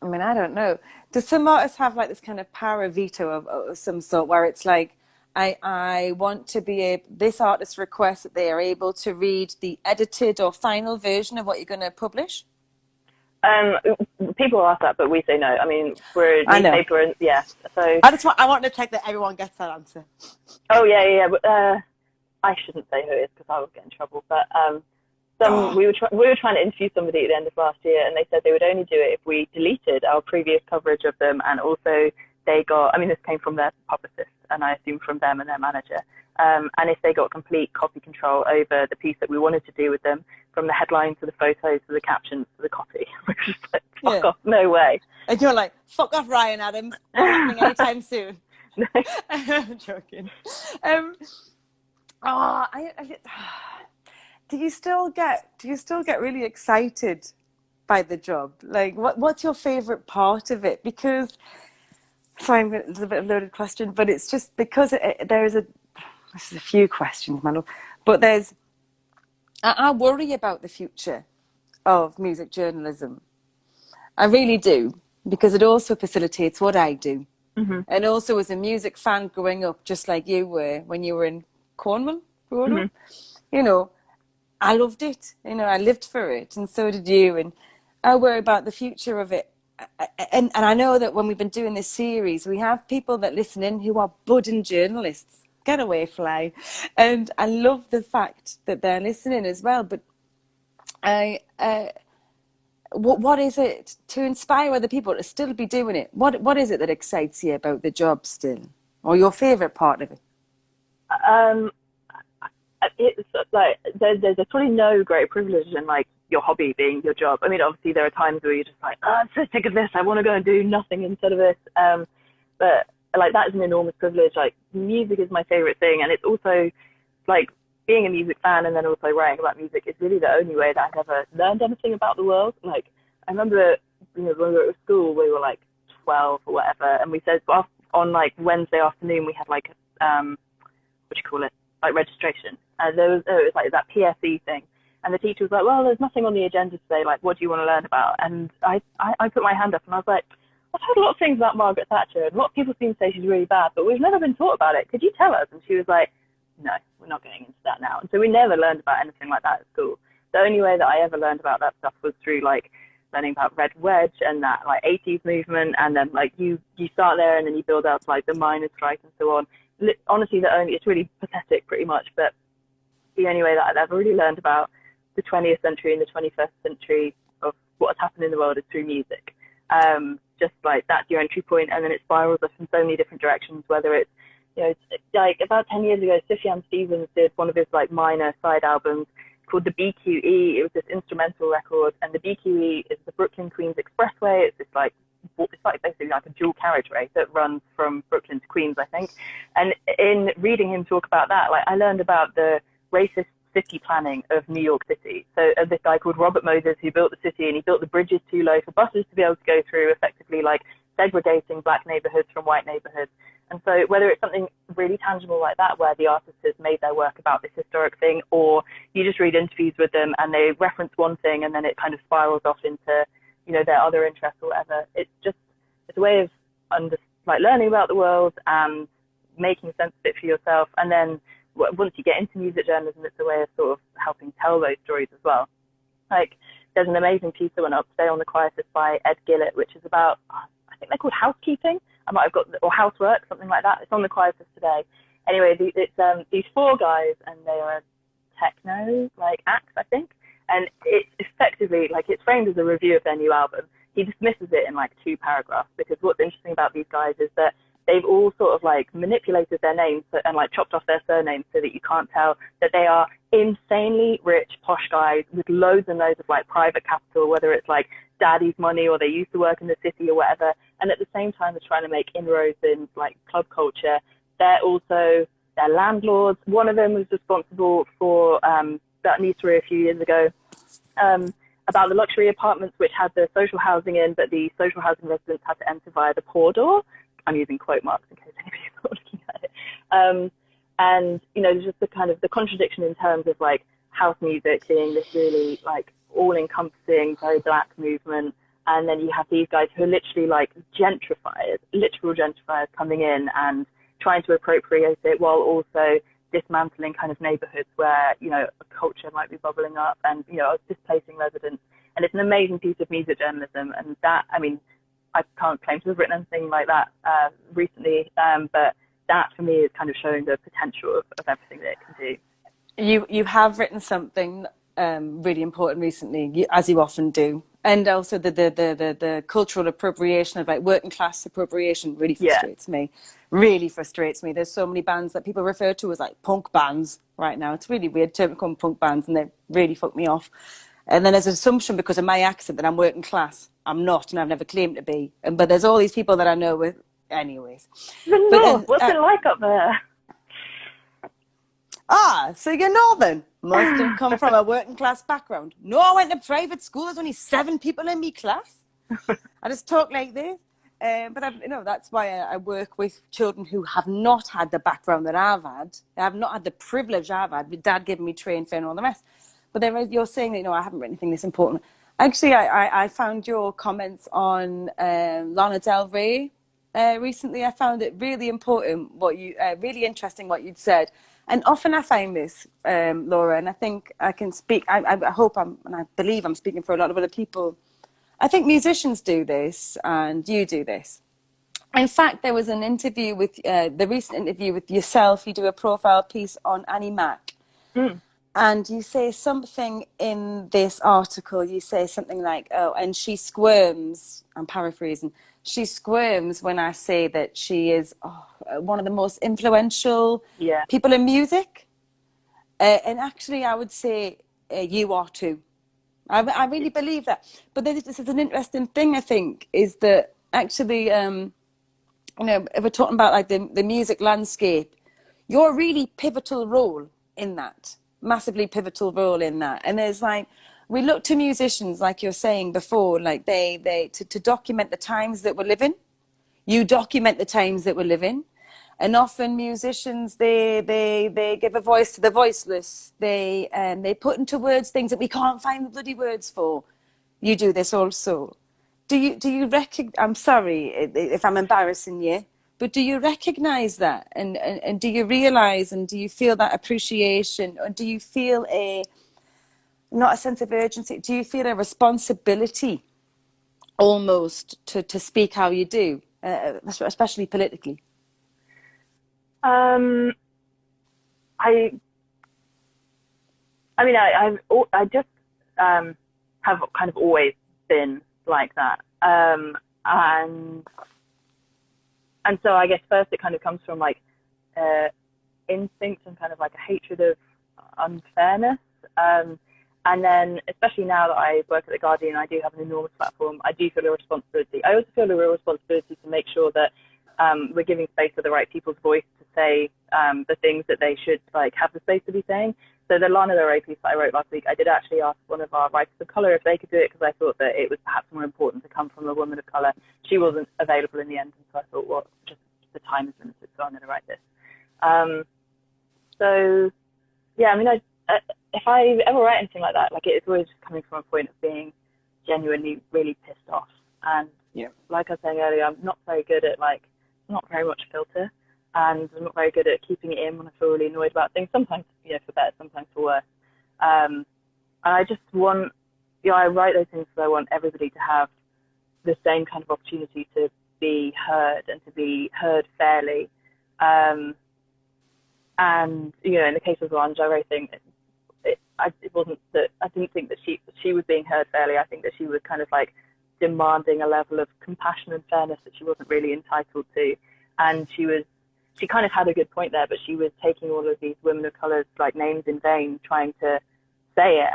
mean, I don't know. Do some artists have like this kind of power veto of some sort, where it's like, I want to be this artist requests that they are able to read the edited or final version of what you're going to publish? People ask that, but we say no. I mean, we're a newspaper, and so I want to check that everyone gets that answer. Oh yeah. But, I shouldn't say who it is because I would get in trouble. But we were trying to interview somebody at the end of last year, and they said they would only do it if we deleted our previous coverage of them, and also they got. I mean, this came from their publicist, and I assume from them and their manager. And if they got complete copy control over the piece that we wanted to do with them, from the headline to the photos to the captions to the copy, which is like, fuck off, no way. And you're like, fuck off, Ryan Adams, not happening anytime soon. I'm joking. Do you still get really excited by the job? Like, what's your favorite part of it? Because, sorry, it's a bit of a loaded question, but it's just because there's a few questions, Manuel, but I worry about the future of music journalism. I really do, because it also facilitates what I do. Mm-hmm. And also as a music fan growing up, just like you were when you were in Cornwall, mm-hmm. You know, I loved it. You know, I lived for it, and so did you. And I worry about the future of it. And I know that when we've been doing this series, we have people that listen in who are budding journalists. Get away, fly. And I love the fact that they're listening as well. But what is it to inspire other people to still be doing it? What is it that excites you about the job still, or your favorite part of it? It's like there's probably no greater privilege than like your hobby being your job. I mean, obviously there are times where you're just like, oh, I'm so sick of this. I want to go and do nothing instead of this. But like that is an enormous privilege. Like music is my favorite thing, and it's also like being a music fan and then also writing about music is really the only way that I've ever learned anything about the world. Like I remember, when we were at school, we were like 12 or whatever, and we said on like Wednesday afternoon we had like like registration. And it was like that PSE thing, and the teacher was like, well, there's nothing on the agenda today, like what do you want to learn about? And I put my hand up and I was like, I've heard a lot of things about Margaret Thatcher, and a lot of people seem to say she's really bad, but we've never been taught about it. Could you tell us? And she was like, no, we're not getting into that now. And so we never learned about anything like that at school. The only way that I ever learned about that stuff was through like learning about Red Wedge and that like 80s movement, and then like you start there and then you build up like the miners' strike and so on. Honestly, it's really pathetic pretty much, but the only way that I've ever really learned about the 20th century and the 21st century of what has happened in the world is through music. Just like that's your entry point, and then it spirals us in so many different directions, whether it's, you know, it's like about 10 years ago, Sufjan Stevens did one of his like minor side albums called the BQE. It was this instrumental record, and the BQE is the Brooklyn Queens Expressway. It's basically like a dual carriageway that runs from Brooklyn to Queens, I think. And in reading him talk about that, like I learned about the racist city planning of New York City. So this guy called Robert Moses, who built the city, and he built the bridges too low for buses to be able to go through, effectively like segregating black neighborhoods from white neighborhoods. And so whether it's something really tangible like that, where the artist has made their work about this historic thing, or you just read interviews with them and they reference one thing and then it kind of spirals off into, you know, their other interests or whatever. It's a way of learning about the world and making sense of it for yourself. And then once you get into music journalism, it's a way of sort of helping tell those stories as well. Like there's an amazing piece that went up today on the Quietus by Ed Gillett, which is about, I think they're called housekeeping. I might have got, or housework, something like that. It's on the Quietus today. Anyway, it's these four guys, and they are techno acts, I think. And it's effectively it's framed as a review of their new album. He dismisses it in 2 paragraphs, because what's interesting about these guys is that they've all sort of manipulated their names and chopped off their surnames so that you can't tell that they are insanely rich, posh guys with loads and loads of private capital, whether it's daddy's money or they used to work in the city or whatever. And at the same time, they're trying to make inroads in club culture. They're landlords. One of them was responsible for that news story a few years ago about the luxury apartments which had the social housing in, but the social housing residents had to enter via the poor door. I'm using quote marks in case anybody's not looking at it. And, you know, just the kind of the contradiction in terms of like house music being this really like all-encompassing, very black movement. And then you have these guys who are literally like gentrifiers, literal gentrifiers coming in and trying to appropriate it while also dismantling kind of neighborhoods where, you know, a culture might be bubbling up and, you know, displacing residents. And it's an amazing piece of music journalism. And that, I mean, I can't claim to have written anything like that recently, but that for me is kind of showing the potential of everything that it can do. You have written something really important recently, as you often do. And also the cultural appropriation of like working class appropriation really frustrates me. Really frustrates me. There's so many bands that people refer to as like punk bands right now. It's really weird term to call them punk bands, and they really fuck me off. And then there's an assumption because of my accent that I'm working class. I'm not, and I've never claimed to be. But there's all these people that I know with, anyways. The North, what's it like up there? Ah, so you're Northern. Must have come from a working class background. No, I went to private school. There's only 7 people in my class. I just talk like this. But you know, that's why I work with children who have not had the background that I've had. They have not had the privilege I've had. My dad giving me train fare and all the rest. But then you're saying that, you know, I haven't written anything this important. Actually, I found your comments on Lana Del Rey recently. I found it really important really interesting what you'd said. And often I find this, Laura, and I think I can speak, I hope and I believe I'm speaking for a lot of other people. I think musicians do this and you do this. In fact, there was an interview with, the recent interview with yourself. You do a profile piece on Annie Mac. And you say something in this article, you say something like, oh, and she squirms, I'm paraphrasing, she squirms when I say that she is one of the most influential people in music. And actually, I would say you are too. I really believe that. But then this is an interesting thing, I think, is that actually, you know, if we're talking about like the music landscape, you're a really pivotal role in that. Massively pivotal role in that. And there's like, we look to musicians, like you're saying before, like they to document the times that we're living. You document the times that we're living. And often musicians, they give a voice to the voiceless. They put into words things that we can't find the bloody words for. You do this also. Do you recognize, I'm sorry if I'm embarrassing you, but do you recognize that? And do you realize and do you feel that appreciation? Or do you feel not a sense of urgency, do you feel a responsibility almost to speak how you do, especially politically? I mean, I just have kind of always been like that. And so I guess first it kind of comes from like instinct and kind of like a hatred of unfairness. And then especially now that I work at The Guardian, I do have an enormous platform. I do feel a responsibility. I also feel a real responsibility to make sure that we're giving space to the right people's voice to say the things that they should like have the space to be saying. So the Lana Del Rey piece that I wrote last week, I did actually ask one of our writers of colour if they could do it because I thought that it was perhaps more important to come from a woman of colour. She wasn't available in the end, and so I thought, well, just the time is limited, so I'm going to write this. So yeah, I mean, if I ever write anything like that, like it's always just coming from a point of being genuinely really pissed off. And like I was saying earlier, I'm not very good at like, not very much filter, and I'm not very good at keeping it in when I feel really annoyed about things. Sometimes, you know, for better, sometimes for worse. And I just want, you know, I write those things because I want everybody to have the same kind of opportunity to be heard and to be heard fairly. And you know, in the case of the Lana Del Rey thing, it wasn't that I didn't think that she was being heard fairly. I think that she was kind of like demanding a level of compassion and fairness that she wasn't really entitled to, and she kind of had a good point there, but she was taking all of these women of colour's like names in vain, trying to say it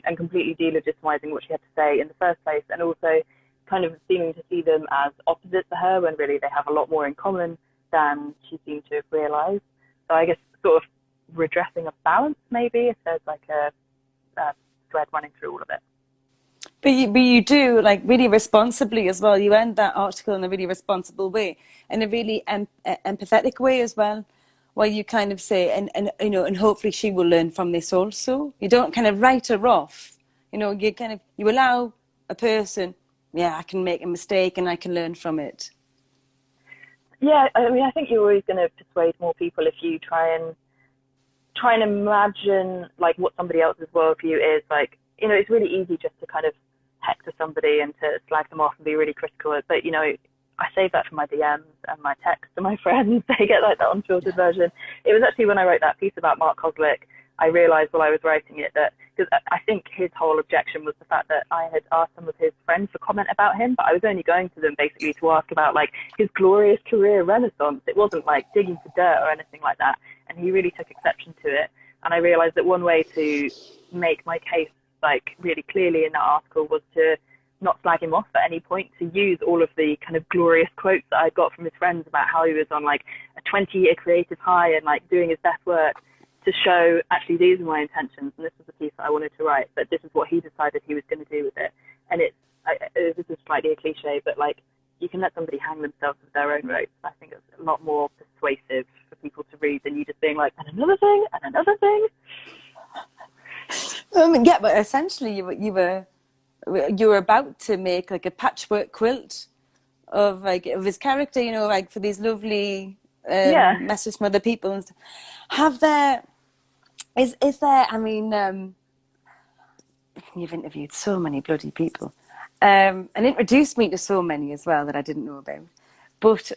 and completely delegitimizing what she had to say in the first place, and also kind of seeming to see them as opposites to her when really they have a lot more in common than she seemed to have realised. So I guess sort of redressing a balance, maybe, if there's like a thread running through all of it. But you do, like, really responsibly as well. You end that article in a really responsible way, in a really empathetic way as well, where you kind of say, and you know, and hopefully she will learn from this also. You don't kind of write her off. You know, you kind of, you allow a person, yeah, I can make a mistake and I can learn from it. Yeah, I mean, I think you're always going to persuade more people if you try and imagine like what somebody else's worldview is. Like, you know, it's really easy just to kind of hector somebody and to slag them off and be really critical. But, you know, I save that for my DMs and my texts to my friends. They get like that unfiltered version. It was actually when I wrote that piece about Mark Koslick, I realized while I was writing it that, because I think his whole objection was the fact that I had asked some of his friends for comment about him, but I was only going to them basically to ask about like his glorious career renaissance. It wasn't like digging for dirt or anything like that. And he really took exception to it. And I realized that one way to make my case like really clearly in that article was to not slag him off at any point, to use all of the kind of glorious quotes that I got from his friends about how he was on like a 20-year creative high and like doing his best work, to show actually these are my intentions and this is the piece that I wanted to write, but this is what he decided he was going to do with it. And this is slightly a cliche, but like you can let somebody hang themselves with their own ropes. I think it's a lot more persuasive for people to read than you just being like, and another thing, and another thing. Yeah, but essentially you were about to make like a patchwork quilt of his character, you know, like for these lovely messages from other people and stuff. Is there, I mean, you've interviewed so many bloody people, and introduced me to so many as well that I didn't know about. But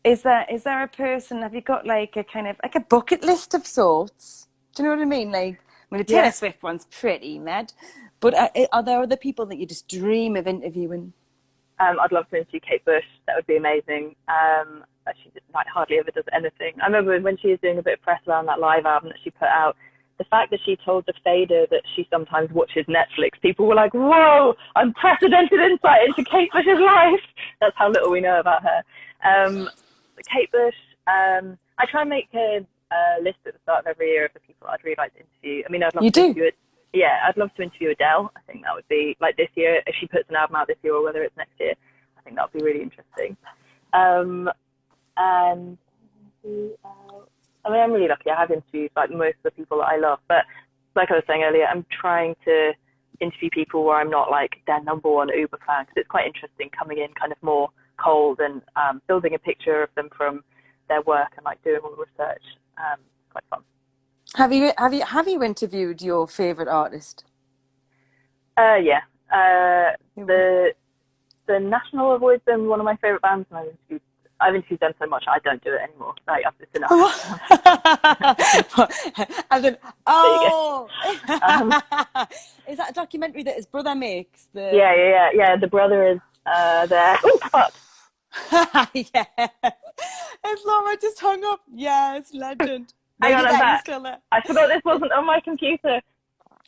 is there a person, have you got like a kind of like a bucket list of sorts? Do you know what I mean? Like, I mean, the Taylor Swift one's pretty mad, but are there other people that you just dream of interviewing? I'd love to interview Kate Bush. That would be amazing. She like hardly ever does anything. I remember when she was doing a bit of press around that live album that she put out, the fact that she told the Fader that she sometimes watches Netflix, people were like, whoa, unprecedented insight into Kate Bush's life. That's how little we know about her. Kate Bush, I try and make a list at the start of every year of the people I'd really like to interview. I mean, I'd love to interview it. Yeah, I'd love to interview Adele. I think that would be, like this year, if she puts an album out this year or whether it's next year, I think that would be really interesting. And I mean, I'm really lucky. I have interviewed like most of the people that I love, but like I was saying earlier, I'm trying to interview people where I'm not like their number one Uber fan, because it's quite interesting coming in kind of more cold and building a picture of them from their work and like doing all the research. It's quite fun. Have you interviewed your favorite artist? Yeah. The National have always been one of my favorite bands, and I've interviewed them so much I don't do it anymore. Like, it's enough. As in, is that a documentary that his brother makes? Yeah. The brother is there. Oh, fuck. Yes. It's Laura just hung up. Yes, legend. Hang on, I'm back. I forgot this wasn't on my computer.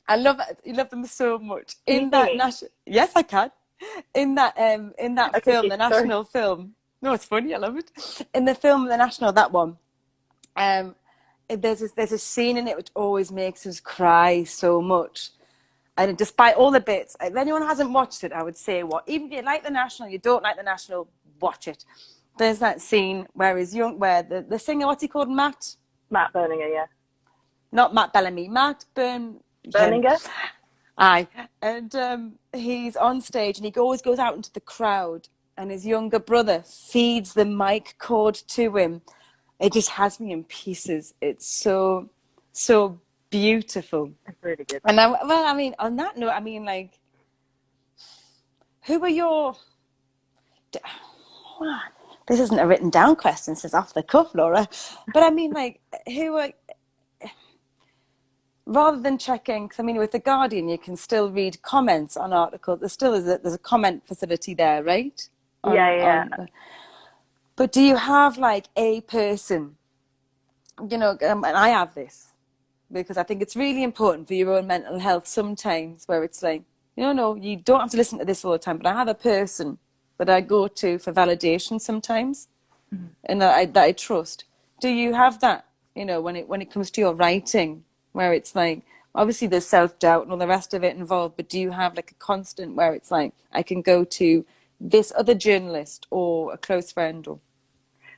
I love it. You love them so much. In that national, yes, I can. In that film, the National film. No, it's funny. I love it. In the film, the National, that one. There's a scene in it which always makes us cry so much. And despite all the bits, if anyone hasn't watched it, I would say, even if you like the National, you don't like the National, watch it. There's that scene where the singer, what's he called, Matt Berninger, yeah. Not Matt Bellamy, Matt Berninger. Aye, and he's on stage and he always goes out into the crowd, and his younger brother feeds the mic cord to him. It just has me in pieces. It's so beautiful. It's really good. And I mean, on that note, I mean, like, who are your? This isn't a written down question. This is off the cuff, Laura. But I mean, like, who are? Rather than checking, because I mean, with The Guardian, you can still read comments on articles. There's a comment facility there, right? But do you have like a person? You know, and I have this because I think it's really important for your own mental health sometimes, where it's like, no, you don't have to listen to this all the time. But I have a person that I go to for validation sometimes, and that I trust. Do you have that? You know, when it comes to your writing, where it's like, obviously there's self-doubt and all the rest of it involved, but do you have like a constant where it's like, I can go to this other journalist or a close friend or?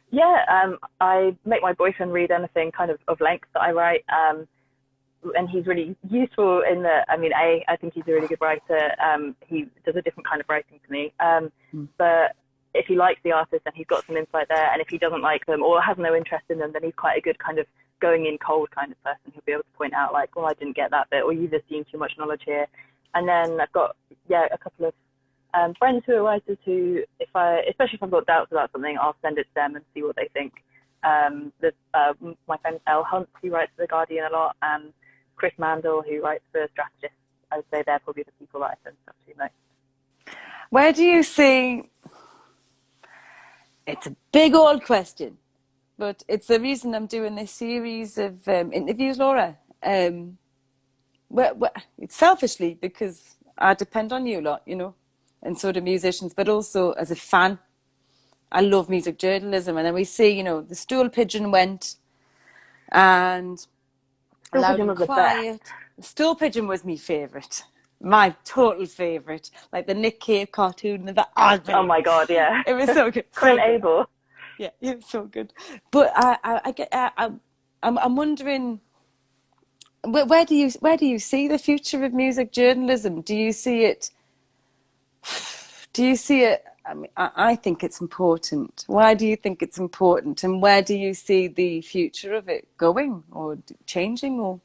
Yeah, I make my boyfriend read anything kind of length that I write. And he's really useful in that, I mean, I think he's a really good writer. He does a different kind of writing to me. But if he likes the artist, then he's got some insight there. And if he doesn't like them or has no interest in them, then he's quite a good kind of going in cold kind of person. He'll be able to point out like, well, I didn't get that bit, or you've assumed too much knowledge here. And then I've got, a couple of friends who are writers who, especially if I've got doubts about something, I'll send it to them and see what they think. There's my friend Elle Hunt, who writes for The Guardian a lot, and Chris Mandel, who writes for Strategist. I would say they're probably the people that I send stuff to most. Where do you see, it's a big old question, but it's the reason I'm doing this series of interviews, Laura. It's selfishly because I depend on you a lot, and so do musicians, but also as a fan. I love music journalism, and then we see, the stool pigeon went, and Stool Loud Pigeon and was the Quiet. The stool pigeon was my favourite. My total favourite. Like the Nick Cave cartoon. Oh my God, yeah. It was so good. Clint Abel. Yeah, it was so good. But I'm wondering, where do you see the future of music journalism? Do you see it? I mean, I think it's important. Why do you think it's important? And where do you see the future of it going or changing or?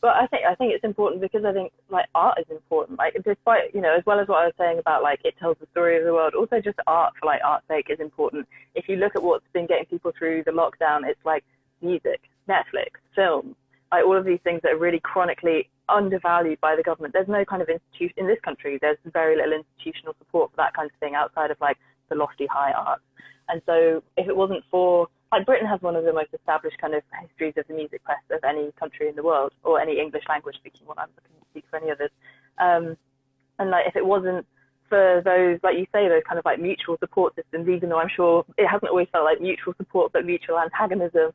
But I think it's important because I think like art is important. Like despite, as well as what I was saying about like it tells the story of the world, also just art for like art's sake is important. If you look at what's been getting people through the lockdown, it's like music, Netflix, films, like all of these things that are really chronically undervalued by the government. There's no kind of institution in this country. There's very little institutional support for that kind of thing outside of like the lofty high arts. And so if it wasn't for like Britain has one of the most established kind of histories of the music press of any country in the world, or any English language speaking one. I'm looking to speak for any others. And like if it wasn't for those, like you say, those kind of like mutual support systems, even though I'm sure it hasn't always felt like mutual support, but mutual antagonism,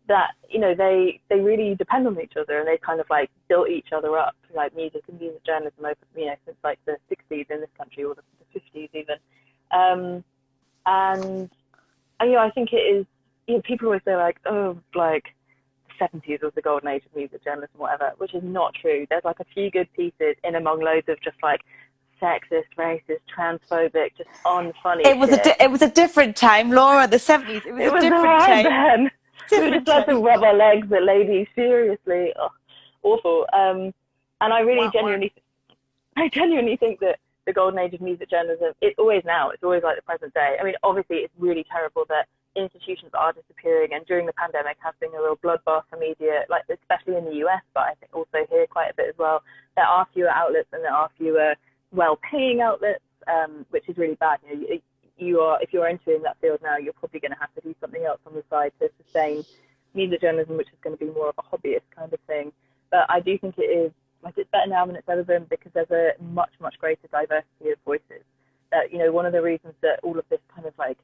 that, they really depend on each other, and they kind of like built each other up, like music and music journalism over, since like the 60s in this country, or the 50s even. And I think it is, people always say like, oh, like the 70s was the golden age of music journalism, whatever, which is not true. There's like a few good pieces in among loads of just like sexist, racist, transphobic, just unfunny shit. It was a different time, Laura, the 70s. It was a different time. Then. We just had to rub our legs at ladies, seriously. Oh, awful. And I really genuinely think that the golden age of music journalism, it's always now, it's always like the present day. I mean, obviously it's really terrible that institutions are disappearing, and during the pandemic has been a real bloodbath for media, like especially in the US, but I think also here quite a bit as well. There are fewer outlets and there are fewer well-paying outlets, which is really bad. If you're entering that field now, you're probably going to have to do something else on the side to sustain music journalism, which is going to be more of a hobbyist kind of thing. But I do think it is, like, it's better now than it's ever been, because there's a much, much greater diversity of voices. One of the reasons that all of this kind of like,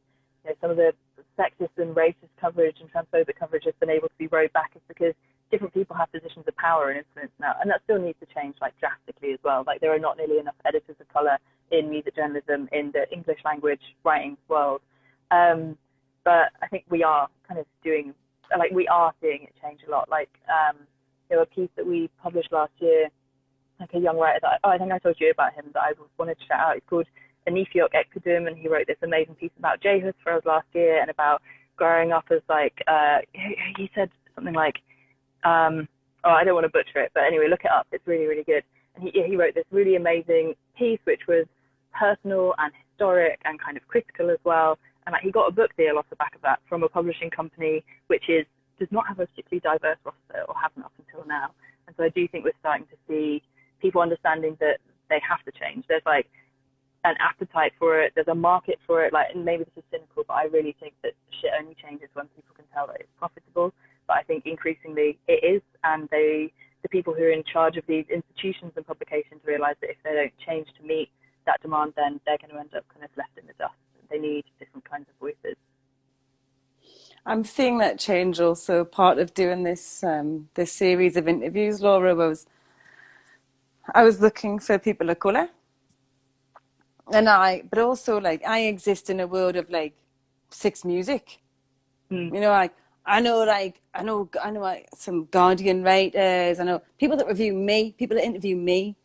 some of the sexist and racist coverage and transphobic coverage has been able to be rowed back is because different people have positions of power and influence now, and that still needs to change like drastically as well. Like there are not nearly enough editors of color in music journalism in the English language writing world. But I think we are kind of seeing it change a lot. Like a piece that we published last year, like a young writer that I think I told you about him that I wanted to shout out. It's called Anifiok Ekudum, and he wrote this amazing piece about Jehus for us last year, and about growing up as like he said something like I don't want to butcher it, but anyway, look it up. It's really, really good. And he wrote this really amazing piece, which was personal and historic and kind of critical as well. And like he got a book deal off the back of that from a publishing company which does not have a particularly diverse roster, or hasn't up until now. And so I do think we're starting to see people understanding that they have to change. There's like an appetite for it. There's a market for it. Like, and maybe this is cynical, but I really think that shit only changes when people can tell that it's profitable. But I think increasingly it is, and the people who are in charge of these institutions and publications realize that if they don't change to meet that demand, then they're going to end up kind of left in the dust. They need different kinds of voices. I'm seeing that change also. Part of doing this series of interviews, Laura, was I was looking for people of colour, but also like I exist in a world of like six music. You know, like I know like some Guardian writers. I know people that review me, people that interview me,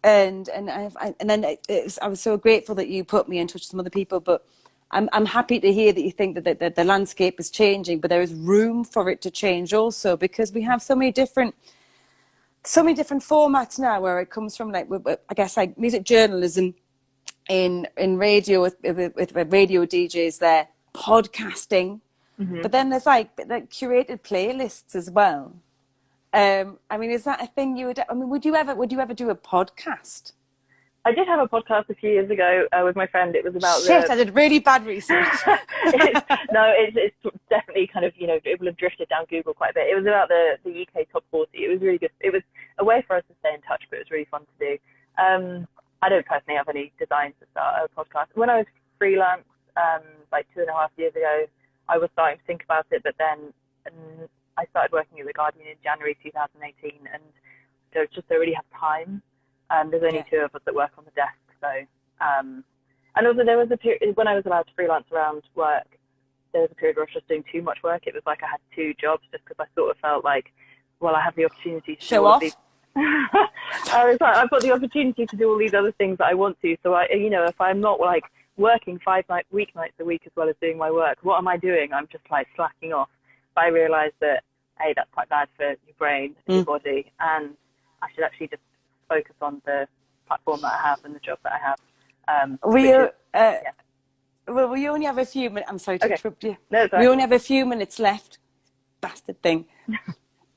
and then I was so grateful that you put me in touch with some other people. But I'm happy to hear that you think that the landscape is changing, but there is room for it to change also, because we have so many different formats now, where it comes from, like, I guess, like music journalism in radio with radio DJs there, podcasting, but then there's like curated playlists as well. I mean, is that a thing you would? I mean, would you ever do a podcast? I did have a podcast a few years ago with my friend. It was about I did really bad research. it's definitely kind of, you know, it will have drifted down Google quite a bit. It was about the UK top 40. It was really good. It was a way for us to stay in touch, but it was really fun to do. I don't personally have any designs to start a podcast. When I was freelance, like 2.5 years ago, I was starting to think about it, but then I started working at The Guardian in January 2018, and don't really have time. There's only two of us that work on the desk, so and also there was a period when I was allowed to freelance around work. There was a period where I was just doing too much work. It was like I had two jobs, just because I sort of felt like, well, I have the opportunity to show off. I was like, I've got the opportunity to do all these other things that I want to. So if I'm not like working 5 weeknights a week as well as doing my work, what am I doing? I'm just like slacking off. But I realised that, hey, that's quite bad for your brain and your body, and I should actually just focus on the platform that I have and the job that I have. Well, we only have a few minutes. I'm sorry to interrupt you. No, we only have a few minutes left. Bastard thing.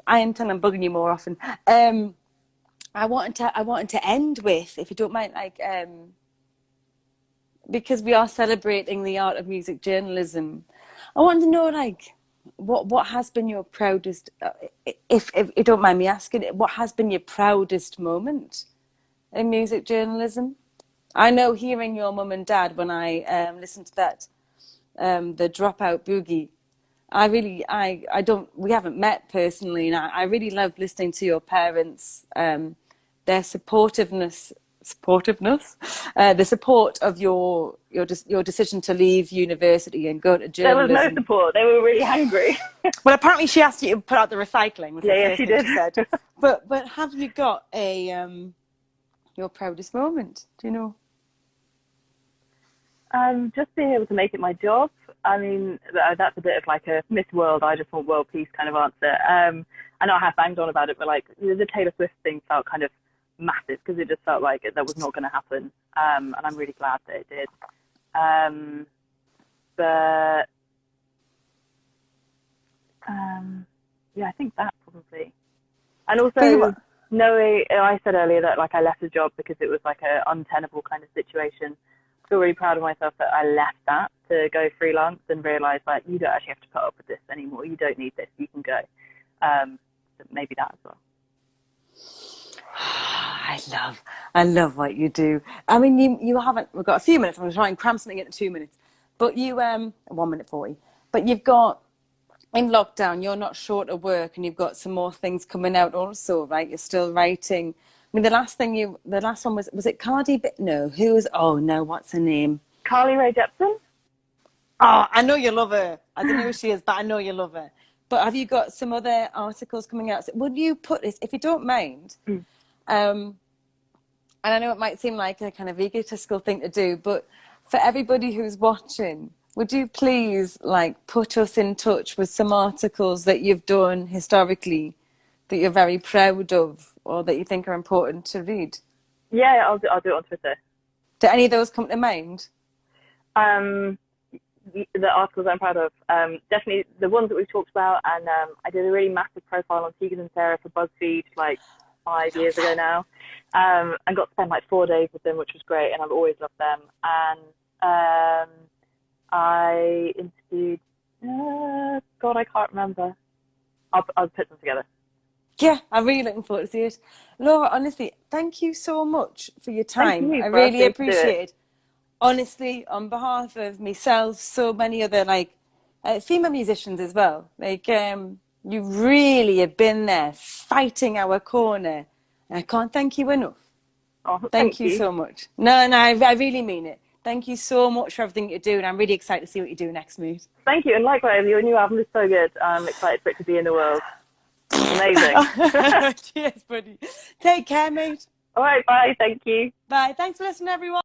I intend on bugging you more often. I wanted to end with, if you don't mind, like, because we are celebrating the art of music journalism, I wanted to know, like, what has been your proudest, if you don't mind me asking, what has been your proudest moment in music journalism? I know hearing your mum and dad when I listened to that, the Dropout Boogie, we haven't met personally, and I really loved listening to your parents, their supportiveness, the support of your decision to leave university and go to journalism. There was no support. They were really angry. Well, apparently she asked you to put out the recycling. Yeah, she did. She said. But have you got your proudest moment? Do you know? Just being able to make it my job. I mean, that's a bit of like a Miss World, I just want world peace kind of answer. I know I have banged on about it, but like the Taylor Swift thing felt kind of massive, because it just felt like that was not going to happen. And I'm really glad that it did. Yeah, I think that probably. And also knowing, I said earlier that like I left a job because it was like a untenable kind of situation. I feel really proud of myself that I left that to go freelance and realise like you don't actually have to put up with this anymore. You don't need this. You can go. So maybe that as well. I love what you do. I mean, you haven't. We've got a few minutes. I'm going to try and cram something into 2 minutes. But 1:40. But you've got, in lockdown, you're not short of work, and you've got some more things coming out also, right? You're still writing. I mean, the last one was it Cardi B? No, what's her name? Carly Rae Jepsen. Oh, I know you love her. I don't know who she is, but I know you love her. But have you got some other articles coming out? Would you put this, if you don't mind, and I know it might seem like a kind of egotistical thing to do, but for everybody who's watching, would you please like put us in touch with some articles that you've done historically that you're very proud of, or that you think are important to read? Yeah, I'll do it on Twitter. Do any of those come to mind? The articles I'm proud of, definitely the ones that we've talked about, and I did a really massive profile on Tegan and Sarah for BuzzFeed like 5 years ago now, and got to spend like 4 days with them, which was great, and I've always loved them. And I interviewed, God, I can't remember. I'll put them together. Yeah, I'm really looking forward to see it. Laura, honestly, thank you so much for your time. I really appreciate it. Honestly, on behalf of myself, so many other like female musicians as well. Like, you really have been there fighting our corner. I can't thank you enough. Oh, Thank you so much. No, I really mean it. Thank you so much for everything you do, and I'm really excited to see what you do next, Mood. Thank you, and likewise, your new album is so good. I'm excited for it to be in the world. Amazing. Cheers, buddy. Take care, mate. All right, bye. Thank you. Bye. Thanks for listening, everyone.